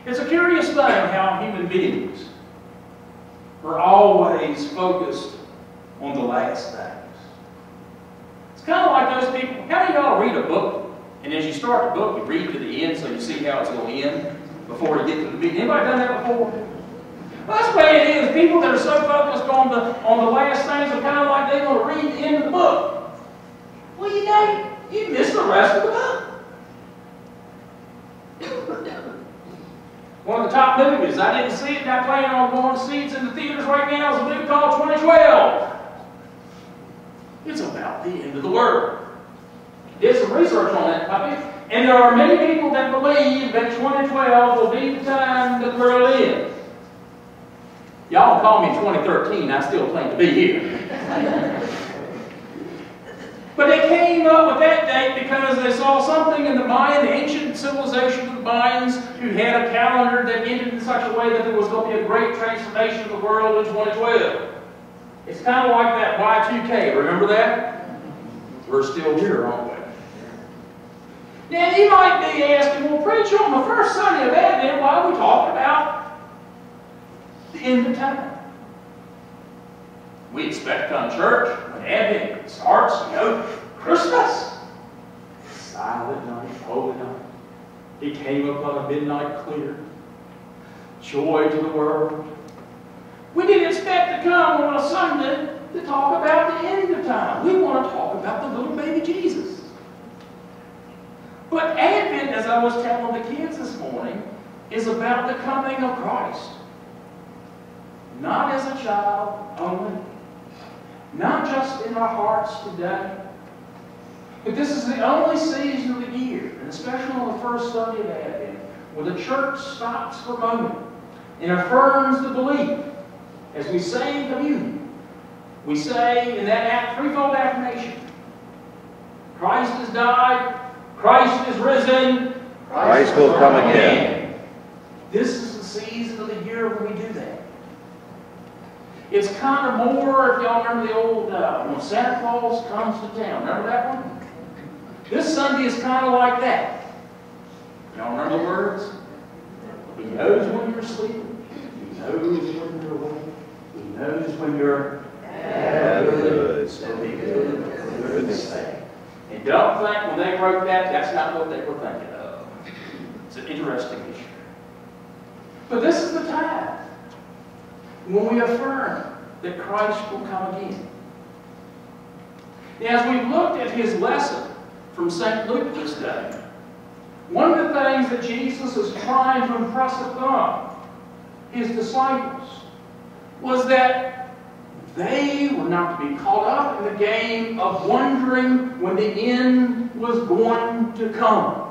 It's a curious thing how human beings are always focused on the last things. It's kind of like those people. How many of y'all read a book, and as you start the book, you read to the end so you see how it's going to end before you get to the beginning? Anybody done that before? Well, that's the way it is. People that are so focused on the last things are kind of like they want to read the end of the book. Well, you know, you miss the rest of the book. One of the top movies, I didn't see it, not planning on going to see it. It's in the theaters right now. It's a movie called 2012. It's about the end of the world. Did some research on that topic, and there are many people that believe that 2012 will be the time that we're in. Y'all call me 2013, I still claim to be here. But they came up with that date because they saw something in the Mayan, the ancient civilization of the Mayans, who had a calendar that ended in such a way that there was going to be a great transformation of the world in 2012. It's kind of like that Y2K, remember that? We're still here, aren't we? Now you might be asking, well, preacher, on the first Sunday of Advent, why are we talking about the end of time? We expect to come to church when Advent starts, you know, Christmas. Silent night, holy night. He came upon a midnight clear. Joy to the world. We didn't expect to come on a Sunday to talk about the end of time. We want to talk about the little baby Jesus. But Advent, as I was telling the kids this morning, is about the coming of Christ. Not as a child only. Not just in our hearts today. But this is the only season of the year, and especially on the first Sunday of Advent, where the church stops for a moment and affirms the belief. As we say in communion, we say in that threefold affirmation, Christ has died, Christ is risen, Christ will come again. This is the season of the year when we do that. It's kind of more, if y'all remember the old, when Santa Claus comes to town. Remember that one? This Sunday is kind of like that. Y'all remember the words? He knows when you're sleeping. He knows when you're awake. He knows when you're good. So be good and say. And don't think when they wrote that, that's not what they were thinking of. It's an interesting issue. But this is the time when we affirm that Christ will come again. Now, as we looked at his lesson from St. Luke this day, one of the things that Jesus is trying to impress upon his disciples was that they were not to be caught up in the game of wondering when the end was going to come.